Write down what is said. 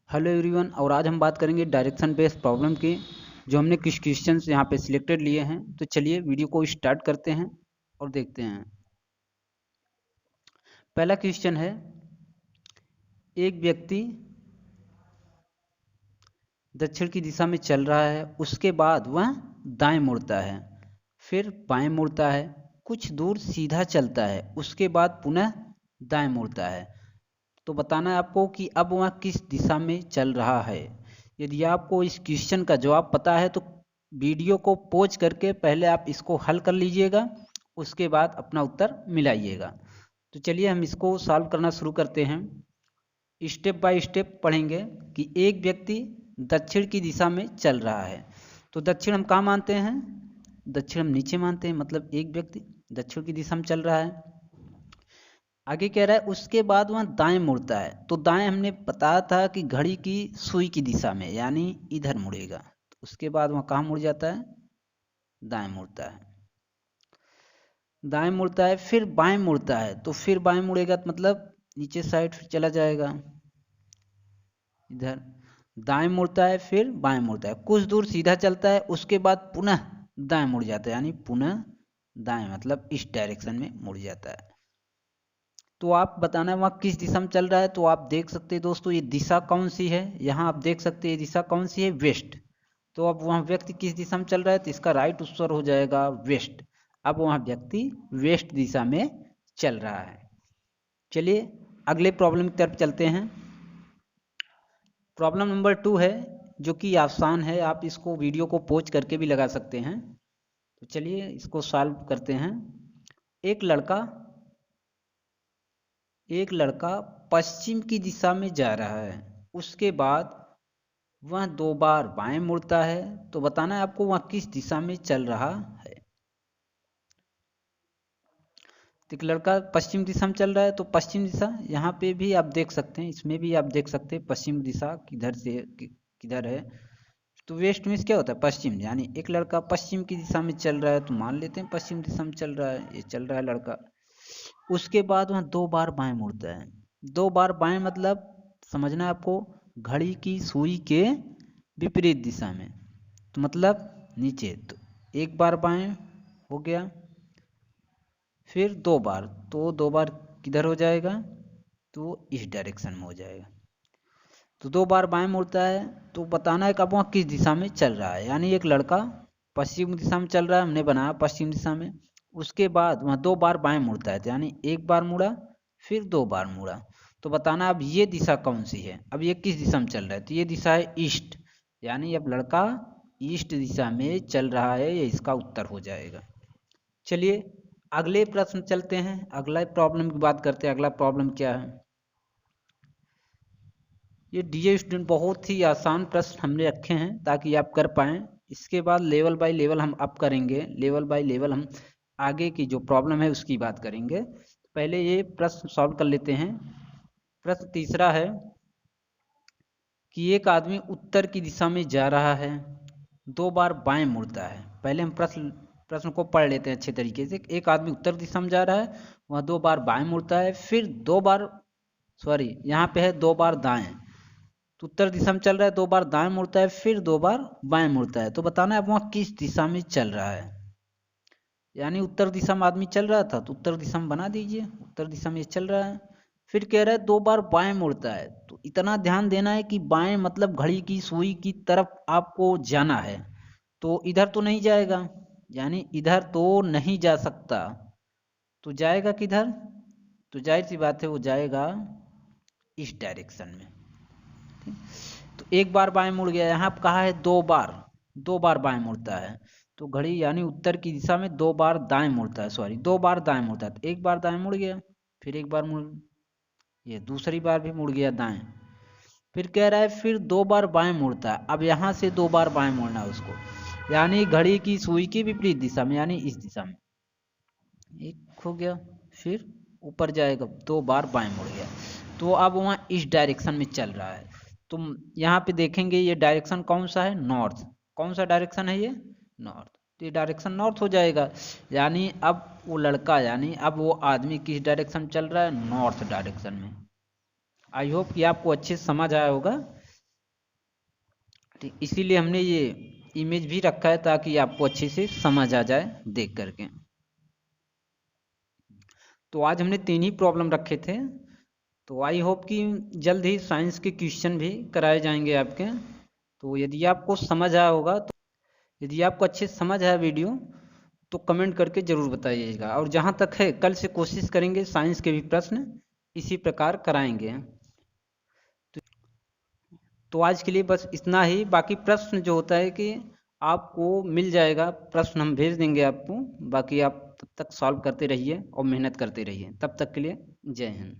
Hello everyone. और आज हम बात करेंगे डायरेक्शन बेस्ड प्रॉब्लम की, जो हमने कुछ क्वेश्चंस यहाँ पे सिलेक्टेड लिए हैं। तो चलिए वीडियो को स्टार्ट करते हैं और देखते हैं। पहला क्वेश्चन है, एक व्यक्ति दक्षिण की दिशा में चल रहा है, उसके बाद वह दाएं मुड़ता है, फिर बाएं मुड़ता है, कुछ दूर सीधा चलता है, उसके बाद पुनः दाएं मुड़ता है। तो बताना है आपको कि अब वह किस दिशा में चल रहा है। यदि आपको इस क्वेश्चन का जवाब पता है तो वीडियो को पॉज करके पहले आप इसको हल कर लीजिएगा, उसके बाद अपना उत्तर मिलाइएगा। तो चलिए हम इसको सॉल्व करना शुरू करते हैं। स्टेप बाय स्टेप पढ़ेंगे कि एक व्यक्ति दक्षिण की दिशा में चल रहा है। तो दक्षिण हम कहाँ मानते हैं? दक्षिण हम नीचे मानते हैं, मतलब एक व्यक्ति दक्षिण की दिशा में चल रहा है। आगे कह रहा है उसके बाद वह दाएं मुड़ता है। तो दाएं हमने बताया था कि घड़ी की सुई की दिशा में, यानी इधर मुड़ेगा। तो उसके बाद वह कहाँ मुड़ जाता है? दाएं मुड़ता है। दाएं मुड़ता है, फिर बाएं मुड़ता है। तो फिर बाएं मुड़ेगा तो मतलब नीचे साइड फिर चला जाएगा इधर। दाएं मुड़ता है, फिर बाएं मुड़ता है, कुछ दूर सीधा चलता है, उसके बाद पुनः दाएं मुड़ जाता है, यानी पुनः दाएं मतलब इस डायरेक्शन में मुड़ जाता है। तो आप बताना है वहाँ किस दिशा में चल रहा है। तो आप देख सकते हैं दोस्तों, ये दिशा कौन सी है। यहाँ आप देख सकते हैं दिशा कौन सी है? वेस्ट। तो अब वहाँ व्यक्ति किस दिशा में चल रहा है, तो इसका राइट उत्तर हो जाएगा वेस्ट। अब वहाँ व्यक्ति वेस्ट दिशा में चल रहा है। चलिए अगले प्रॉब्लम की तरफ चलते हैं। प्रॉब्लम नंबर 2 है, जो कि आसान है। आप इसको वीडियो को पॉज करके भी लगा सकते हैं। तो चलिए इसको सॉल्व करते हैं। एक लड़का पश्चिम की दिशा में जा रहा है, उसके बाद वह 2 बार बाएं मुड़ता है। तो बताना है आपको वह किस दिशा में चल रहा है। तो एक लड़का पश्चिम दिशा में चल रहा है, तो पश्चिम दिशा यहाँ पे भी आप देख सकते हैं, इसमें भी आप देख सकते हैं पश्चिम दिशा किधर से किधर है। तो वेस्ट मीन्स क्या होता है? पश्चिम। यानी एक लड़का पश्चिम की दिशा में चल रहा है, तो मान लेते हैं पश्चिम दिशा में चल रहा है, ये चल रहा है लड़का। उसके बाद वह 2 बार बाएं मुड़ता है। 2 बार बाएं मतलब समझना है आपको, घड़ी की सुई के विपरीत दिशा में। तो मतलब नीचे। तो एक बार बाएं हो गया, फिर 2 बार। तो 2 बार किधर हो जाएगा? तो इस डायरेक्शन में हो जाएगा। तो 2 बार बाएं मुड़ता है। तो बताना है कि अब वहाँ किस दिशा में चल रहा है। यानी एक लड़का पश्चिम दिशा में चल रहा है, हमने बनाया पश्चिम दिशा में। उसके बाद वहाँ 2 बार बाएं मुड़ता है, यानी एक बार मुड़ा, फिर 2 बार मुड़ा। तो बताना अब ये दिशा कौन सी है, अब ये किस दिशा में चल रहा है। तो ये दिशा है ईस्ट, यानी अब लड़का ईस्ट दिशा में चल रहा है, ये इसका उत्तर हो जाएगा। चलिए अगले प्रश्न चलते हैं, अगला प्रॉब्लम की बात करते हैं। अगला प्रॉब्लम क्या है? ये डियर स्टूडेंट बहुत ही आसान प्रश्न हमने रखे हैं ताकि आप कर पाएँ। इसके बाद लेवल बाय लेवल हम अप करेंगे, लेवल बाय लेवल हम आगे की जो प्रॉब्लम है उसकी बात करेंगे। पहले ये प्रश्न सॉल्व कर लेते हैं। प्रश्न तीसरा है कि एक आदमी उत्तर की दिशा में जा रहा है, 2 बार बाएं मुड़ता है। पहले हम प्रश्न को पढ़ लेते हैं अच्छे तरीके से। एक आदमी उत्तर दिशा में जा रहा है, वह 2 बार बाएं मुड़ता है, फिर 2 बार यहाँ पे है 2 बार दाएं। तो उत्तर दिशा में चल रहा है, 2 बार दाएं मुड़ता है, फिर 2 बार बाएं मुड़ता है। तो बताना है अब वहाँ किस दिशा में चल रहा है। यानी उत्तर दिशा में आदमी चल रहा था, तो उत्तर दिशा में बना दीजिए, उत्तर दिशा में ये चल रहा है। फिर कह रहा है 2 बार बाएं मुड़ता है। तो इतना ध्यान देना है कि बाएं मतलब घड़ी की सुई की तरफ आपको जाना है। तो इधर तो नहीं जाएगा, यानी इधर तो नहीं जा सकता। तो जाएगा किधर? तो जाहिर सी बात है वो जाएगा इस डायरेक्शन में। तो एक बार बाएं मुड़ गया। यहाँ कहा है 2 बार, 2 बार बाएं मुड़ता है। तो घड़ी यानी उत्तर की दिशा में 2 बार दाएं मुड़ता है, 2 बार दाएं मुड़ता है। तो एक बार दाएं मुड़ गया, फिर एक बार मुड़, ये दूसरी बार भी मुड़ गया दाएं। फिर कह रहा है फिर 2 बार बाएं मुड़ता है। अब यहाँ से 2 बार बाएं मुड़ना है उसको, यानी घड़ी की सुई की विपरीत दिशा में, यानी इस दिशा में। एक हो गया, फिर ऊपर जाएगा, 2 बार बाएं मुड़ गया। तो अब वहाँ इस डायरेक्शन में चल रहा है। तो यहाँ पे देखेंगे ये डायरेक्शन कौन सा है? नॉर्थ। कौन सा डायरेक्शन है ये? नॉर्थ। तो ये डायरेक्शन नॉर्थ हो जाएगा। यानी अब वो लड़का, यानी अब वो आदमी किस डायरेक्शन में चल रहा है? नॉर्थ डायरेक्शन में। आई होप कि आपको अच्छे से समझ आया होगा। ठीक, इसीलिए हमने ये इमेज भी रखा है ताकि आपको अच्छे से समझ आ जाए देख करके। तो आज हमने 3 ही प्रॉब्लम रखे थे, तो आई होप कि जल्द ही साइंस के क्वेश्चन भी कराए जाएंगे आपके। तो यदि आपको समझ आया होगा, तो यदि आपको अच्छे से समझ आया वीडियो तो कमेंट करके ज़रूर बताइएगा। और जहाँ तक है कल से कोशिश करेंगे साइंस के भी प्रश्न इसी प्रकार कराएंगे। तो आज के लिए बस इतना ही। बाकी प्रश्न जो होता है कि आपको मिल जाएगा, प्रश्न हम भेज देंगे आपको। बाकी आप तब तक सॉल्व करते रहिए और मेहनत करते रहिए। तब तक के लिए जय हिंद।